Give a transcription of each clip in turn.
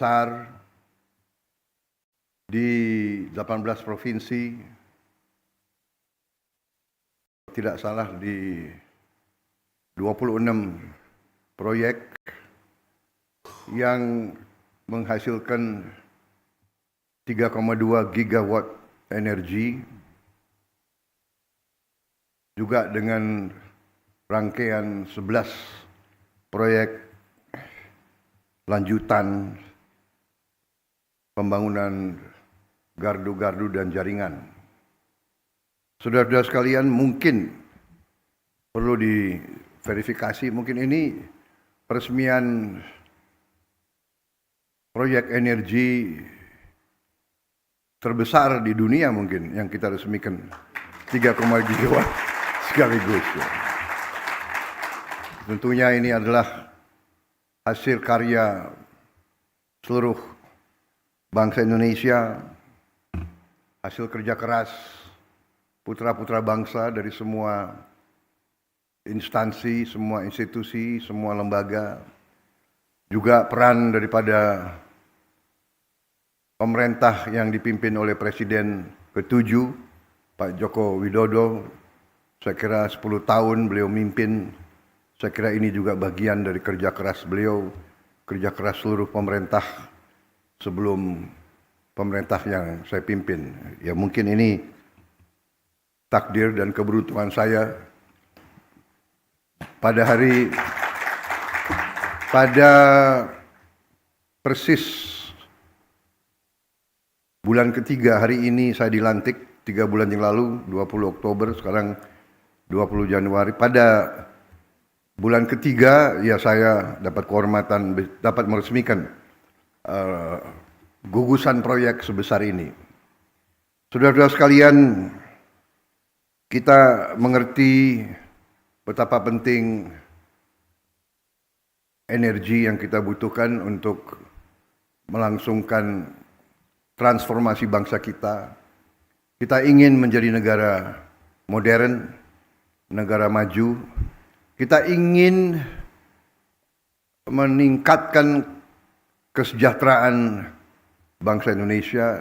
besar di 18 provinsi, tidak salah di 26 proyek yang menghasilkan 3,2 gigawatt energi, juga dengan rangkaian 11 proyek lanjutan pembangunan gardu-gardu dan jaringan. Saudara-saudara sekalian, mungkin perlu diverifikasi, mungkin ini peresmian proyek energi terbesar di dunia mungkin yang kita resmikan 3, gigawatt sekaligus. Tentunya ini adalah hasil karya seluruh bangsa Indonesia, hasil kerja keras putra-putra bangsa dari semua instansi, semua institusi, semua lembaga, juga peran daripada pemerintah yang dipimpin oleh Presiden ke-7, Pak Joko Widodo. Saya kira 10 tahun beliau mimpin. Saya kira ini juga bagian dari kerja keras beliau, kerja keras seluruh pemerintah sebelum pemerintah yang saya pimpin. Ya mungkin ini takdir dan keberuntungan saya pada persis bulan ketiga hari ini saya dilantik 3 bulan yang lalu, 20 Oktober, sekarang 20 Januari. Pada bulan ketiga ya saya dapat kehormatan, dapat meresmikan gugusan proyek sebesar ini. Saudara-saudara sekalian, kita mengerti betapa penting energi yang kita butuhkan untuk melangsungkan transformasi bangsa kita. Kita ingin menjadi negara modern, negara maju. Kita ingin meningkatkan kesejahteraan bangsa Indonesia.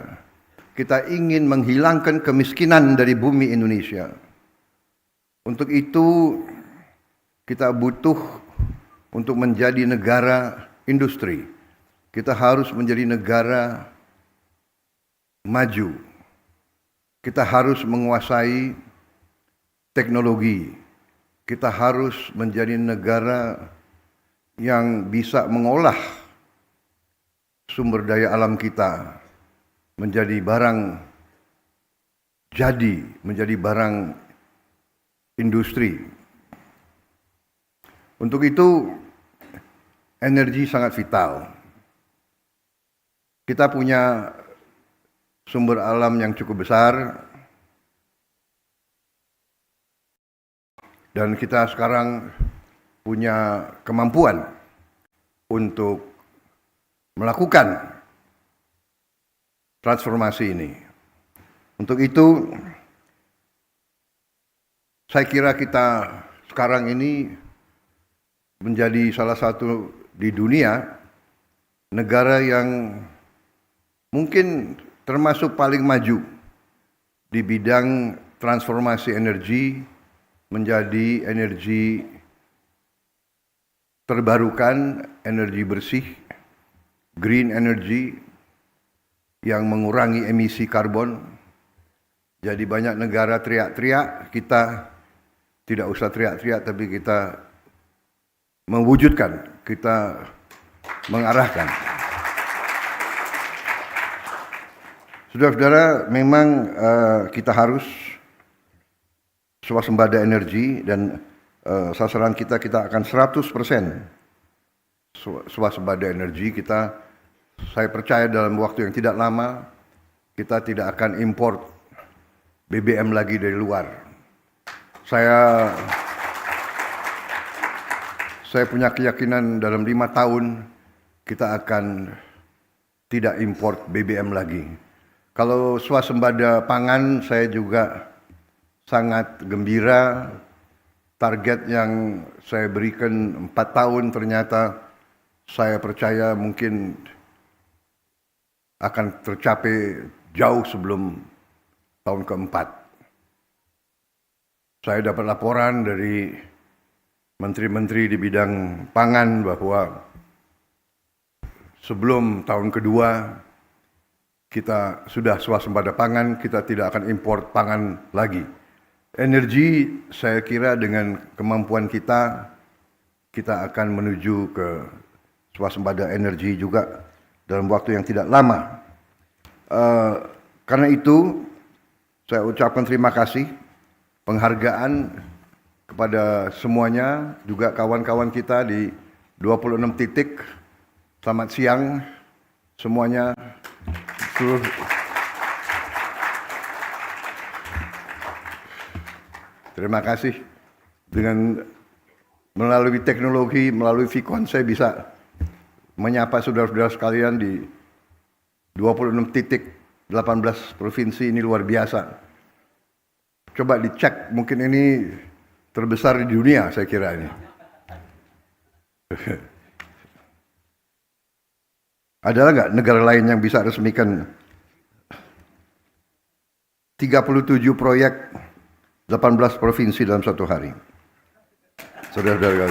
Kita ingin menghilangkan kemiskinan dari bumi Indonesia. Untuk itu kita butuh untuk menjadi negara industri. Kita harus menjadi negara maju. Kita harus menguasai teknologi. Kita harus menjadi negara yang bisa mengolah sumber daya alam kita menjadi barang jadi, menjadi barang industri. Untuk itu energi sangat vital. Kita punya sumber alam yang cukup besar, dan kita sekarang punya kemampuan untuk melakukan transformasi ini. Untuk itu, saya kira kita sekarang ini menjadi salah satu di dunia negara yang mungkin termasuk paling maju di bidang transformasi energi menjadi energi terbarukan, energi bersih, green energy yang mengurangi emisi karbon. Jadi banyak negara teriak-teriak, kita tidak usah teriak-teriak, tapi kita mewujudkan, kita mengarahkan. Saudara-saudara, memang kita harus swasembada energi, dan sasaran kita akan 100% swasembada energi. Saya percaya dalam waktu yang tidak lama kita tidak akan import BBM lagi dari luar. Saya punya keyakinan dalam 5 tahun kita akan tidak import BBM lagi. Kalau swasembada pangan, saya juga sangat gembira. Target yang saya berikan 4 tahun ternyata saya percaya mungkin akan tercapai jauh sebelum tahun keempat. Saya dapat laporan dari menteri-menteri di bidang pangan bahwa sebelum tahun kedua kita sudah swasembada pangan, kita tidak akan impor pangan lagi. Energi, saya kira dengan kemampuan kita akan menuju ke swasembada energi juga dalam waktu yang tidak lama. Karena itu, saya ucapkan terima kasih, penghargaan kepada semuanya, juga kawan-kawan kita di 26 titik. Selamat siang semuanya. Terima kasih. Dengan melalui teknologi, melalui Vicon, saya bisa menyapa saudara-saudara sekalian di 26 titik 18 provinsi. Ini luar biasa. Coba dicek, mungkin ini terbesar di dunia, saya kira ini. Adalah nggak negara lain yang bisa resmikan 37 proyek 18 provinsi dalam satu hari? Saudara-saudara,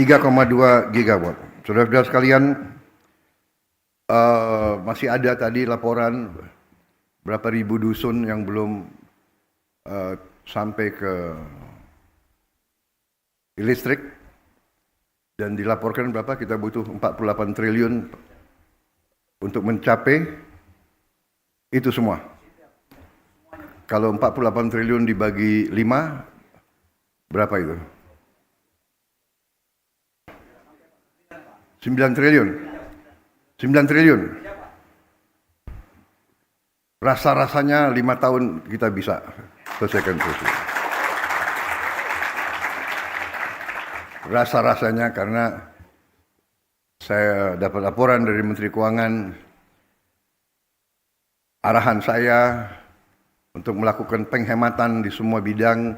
3,2 gigawatt. Saudara-saudara sekalian, masih ada tadi laporan berapa ribu dusun yang belum sampai ke listrik, dan dilaporkan berapa kita butuh 48 triliun untuk mencapai itu semua. Kalau 48 triliun dibagi 5, berapa itu? 9 triliun. 9 triliun. Rasa-rasanya 5 tahun kita bisa selesaikan itu. Rasa-rasanya, karena saya dapat laporan dari Menteri Keuangan, arahan saya untuk melakukan penghematan di semua bidang,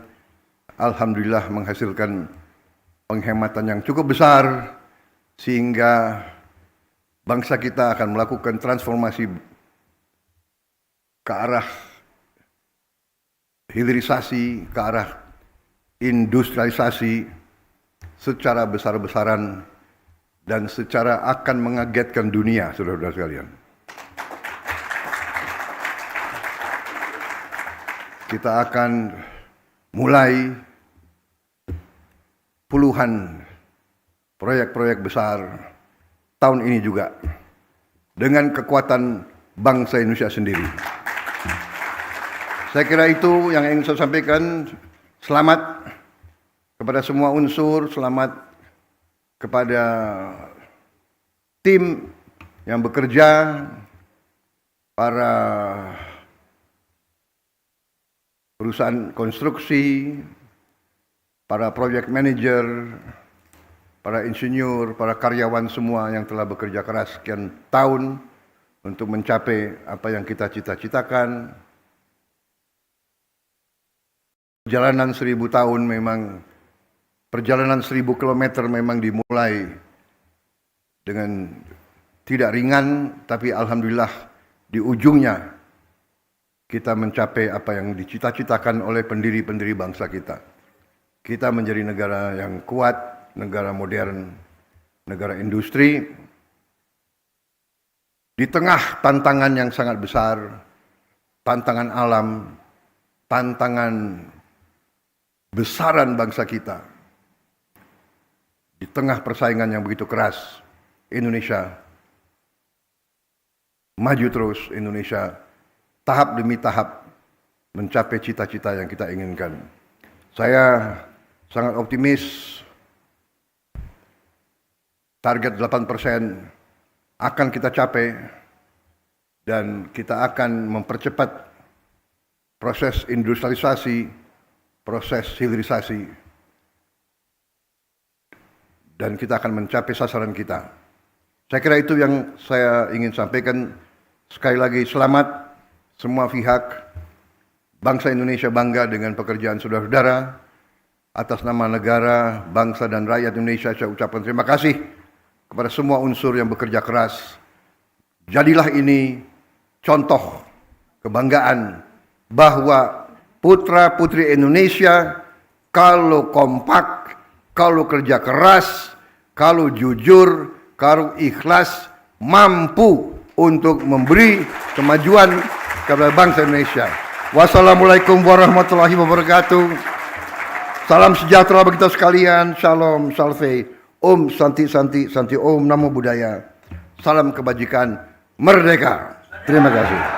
alhamdulillah menghasilkan penghematan yang cukup besar, sehingga bangsa kita akan melakukan transformasi ke arah hilirisasi, ke arah industrialisasi secara besar-besaran dan secara akan mengagetkan dunia, saudara-saudara sekalian. Kita akan mulai puluhan proyek-proyek besar tahun ini juga dengan kekuatan bangsa Indonesia sendiri. Saya kira itu yang ingin saya sampaikan. Selamat kepada semua unsur, selamat kepada tim yang bekerja, para perusahaan konstruksi, para project manager, para insinyur, para karyawan semua yang telah bekerja keras sekian tahun untuk mencapai apa yang kita cita-citakan. Perjalanan 1000 tahun memang, perjalanan 1000 kilometer memang dimulai dengan tidak ringan, tapi alhamdulillah di ujungnya kita mencapai apa yang dicita-citakan oleh pendiri-pendiri bangsa kita. Kita menjadi negara yang kuat, negara modern, negara industri, di tengah tantangan yang sangat besar, tantangan alam, tantangan besaran bangsa kita. Di tengah persaingan yang begitu keras, Indonesia maju terus, Indonesia tahap demi tahap mencapai cita-cita yang kita inginkan. Saya sangat optimis target 8% akan kita capai, dan kita akan mempercepat proses industrialisasi, proses hilirisasi, dan kita akan mencapai sasaran kita. Saya kira itu yang saya ingin sampaikan. Sekali lagi selamat semua pihak. Bangsa Indonesia bangga dengan pekerjaan saudara-saudara. Atas nama negara, bangsa dan rakyat Indonesia saya ucapkan terima kasih kepada semua unsur yang bekerja keras. Jadilah ini contoh kebanggaan bahwa putra-putri Indonesia kalau kompak, kalau kerja keras, kalau jujur, kalau ikhlas, mampu untuk memberi kemajuan kepada bangsa Indonesia. Wassalamualaikum warahmatullahi wabarakatuh. Salam sejahtera bagi kita sekalian. Shalom, salve. Om Santi Santi Santi Om Namo Buddhaya. Salam kebajikan. Merdeka. Terima kasih.